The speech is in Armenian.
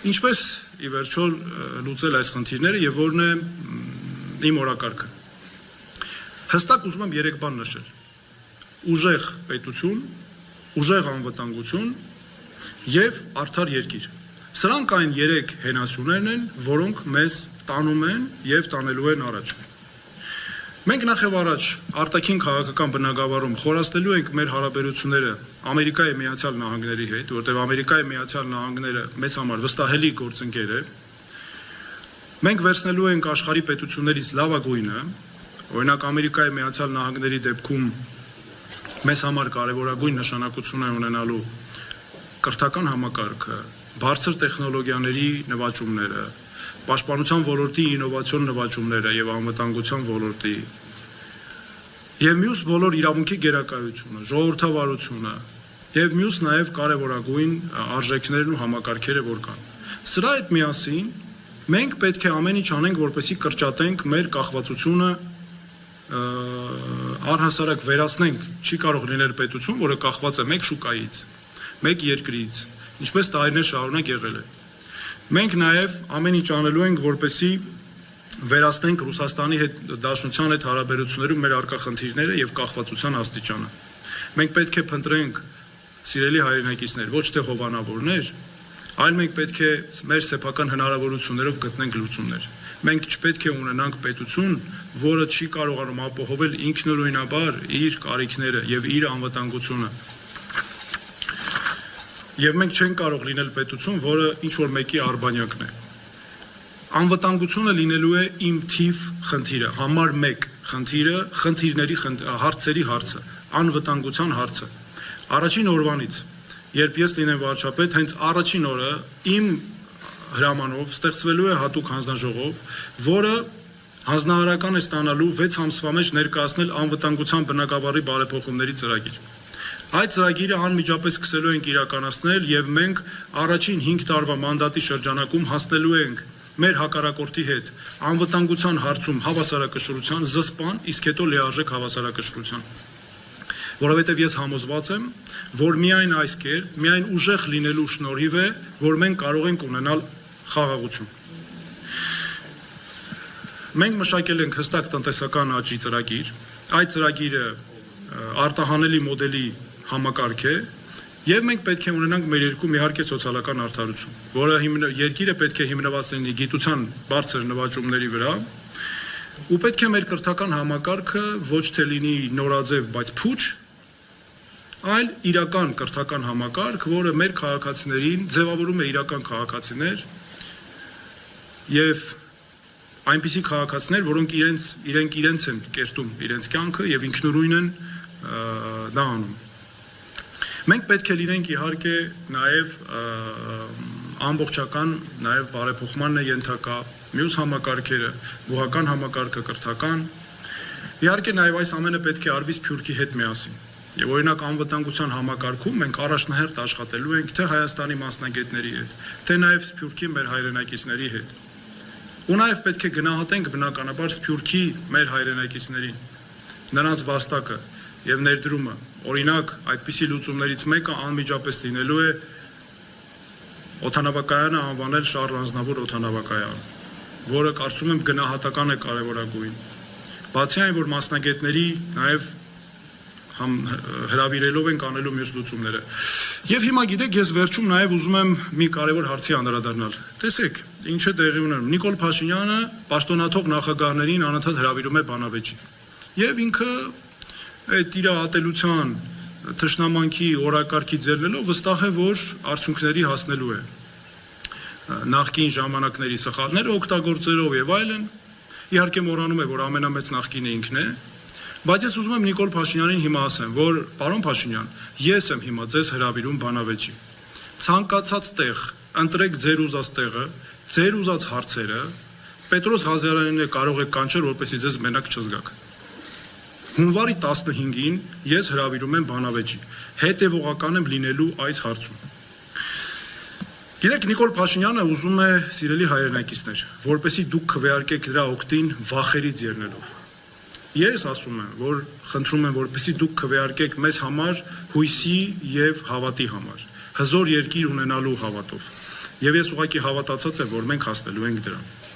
Ինչպես ի վերջո լուծել այս խնդիրները եւ որն է իմ օրակարգը։ Հստակ ուզում եմ 3 բան նշել. ուժեղ պետություն, ուժեղ անվտանգություն եւ արդար երկիր։ Սրանք այն 3 հենասյուներն են, որոնք մեզ տանում են եւ տանելու են առաջ։ Մենք նախ եւ առաջ արտաքին քաղաքական բնագավառում խորացնելու ենք մեր հարաբերությունները Ամերիկայի Միացյալ Նահանգների հետ, որտեղ Ամերիկայի Միացյալ Նահանգները մեզ համար վստահելի գործընկեր է։ Մենք վերցնելու ենք աշխարհի պետություններից լավագույնը, օրինակ Ամերիկայի Միացյալ Նահանգների դեպքում մեզ համար կարևորագույն նշանակություն է ունենալու կրթական համակարգը, բարձր տեխնոլոգիաների նվաճումները, պաշտպանության ոլորտի ինովացիոն նվաճումները եւ անվտանգության ոլորտի եւ մյուս բոլոր իրավունքի գերակայությունը, ժողովրդավարությունը եւ մյուս նաեւ կարևորագույն արժեքներն ու համակարգերը որ կան։ Սրա հետ միասին մենք պետք է ամեն ինչ անենք, որպեսզի կրճատենք մեր կախվածությունը առհասարակ վերացնենք, չի կարող լինել պետություն, որը կախված է մեկ շուկայից, մեկ երկրից, ինչպես տարիներ շարունակ եղել է։ Մենք նաև ամեն ինչ անելու ենք, որպեսզի վերացնենք Ռուսաստանի հետ Դաշնության հետ հարաբերություններում մեր առկա խնդիրները եւ կախվածության աստիճանը։ Մենք պետք է փնտրենք, սիրելի հայրենակիցներ, ոչ թե հովանավորներ, այլ մենք պետք է մեր սեփական հնարավորություններով գտնենք լուծումներ։ Մենք չպետք է ունենանք պետություն, որը չի կարողանում ապահովել ինքնուրույնաբար իր կարիքները եւ իր անվտանգությունը։ Եվ մենք չենք կարող լինել պետություն, որը ինչ-որ մեկի արբանյակն է։ Անվտանգությունը լինելու է իմ թիվ խնդիրը, համար 1 խնդիրը, խնդիրների հարցերի հարցը, անվտանգության հարցը։ Առաջին օրվանից, երբ ես լինեմ վարչապետ, հենց առաջին օրը իմ հրամանով ստեղծվելու է հատուկ հանձնաժողով, որը հանձնարարական է ստանալու 6 ամսվա մեջ ներկայացնել անվտանգության բնագավառի բարեփոխումների ծրագիր։ Այդ ծրագիրը անմիջապես սկսելու ենք իրականացնել եւ մենք առաջին 5 տարվա մանդատի շրջանակում հասնելու ենք մեր հակառակորդի հետ անվտանգության հարցում հավասարակշռության զսպան, իսկ հետո լիարժեք հավասարակշռության։ Որովհետեւ ես համոզված եմ, որ միայն այս կերպ, միայն ուժեղ լինելու շնորհիվ է, որ մենք կարող ենք ունենալ խաղաղություն։ Մենք մշակել ենք հստակ տնտեսական աճի ծրագիր, այդ ծրագիրը արտահանելի մոդելի համակարգ է եւ մենք պետք է ունենանք մեր երկում իհարկե սոցիալական արդարություն, որը երկիրը պետք է հիմնված լինի գիտության բարձր նվաճումների վրա ու պետք է մեր կրթական համակարգը ոչ թե լինի նորաձև, բայց փուչ, այլ իրական կրթական համակարգ, որը մեր քաղաքացիներին ձևավորում է իրական քաղաքացիներ եւ այնպիսի քաղաքացիներ, որոնք իրենց են կերտում իրենց կյանքը եւ ինքնուրույն են դա անում։ Մենք պետք է լինենք իհարկե նաև ամբողջական, նաև բարեփոխման է ենթակա մյուս համակարգերը, բուհական համակարգը, կրթական։ Իհարկե նաև այս ամենը պետք է արվի Սփյուռքի հետ միասին։ Եվ օրինակ անվտանգության համակարգում մենք առաջնահերթ աշխատելու ենք թե Հայաստանի մասնագետների հետ, թե նաև Սփյուռքի մեր հայրենակիցների հետ։ Ու նաև պետք է գնահատենք բնականաբար Սփյուռքի մեր հայրենակիցներին, նրանց վաստակը եւ ներդրումը։ Օրինակ, այդպիսի լուծումներից մեկը անմիջապես լինելու է օդանավակայանը անվանել Շարլ Ազնավուր օդանավակայան, որը կարծում եմ գնահատական է կարևորագույն։ Բացի այն, որ մասնագետների նաև հրավիրելով ենք անելու մյուս լուծումները։ Եվ հիմա գիտեք, ես վերջում նաև ուզում եմ մի կարևոր հարցի անդրադառնալ։ Տեսեք, ինչ է տեղի ունենում։ Նիկոլ Փաշինյանը պաշտոնաթող նախագահներին անընդհատ հրավիրում է բանավեճի։ Եվ ինքը այդ իր ատելության, թշնամանքի օրակարգի ձեռնելով վստահ է, որ արդյունքների հասնելու է։ Նախկին ժամանակների սխալները օգտագործելով եւ այլն, իհարկե մոռանում է, որ ամենամեծ նախկինը ինքն է, բայց ես ուզում եմ Նիկոլ Փաշինյանին հիմա ասեմ, որ պարոն Փաշինյան, ես եմ հիմա ձեզ հրավիրում բանավեճի։ Ցանկացած տեղ ընտրեք ձեր ուզած տեղը, ձեր ուզած հարցերը, Պետրոս Ղազարյանին կարող եք կանչել, որպեսզի ձեզ մենակ չզգաք։ Հունվարի 15-ին ես հրավիրում եմ բանավեճի, հետևողական եմ լինելու այս հարցում։ Գիտեք, Նիկոլ Փաշինյանը ուզում է, սիրելի հայրենակիցներ, որպեսզի դուք քվեարկեք դրա օգտին վախերից ելնելով։ Ես ասում եմ, որ խնդրում եմ, որպեսզի դուք քվեարկեք մեզ համար հույսի եւ հավատի համար, հզոր երկիր ունենալու հավատով։ Եվ ես ուղղակի հավատացած եմ, որ մենք հասնելու ենք դրան։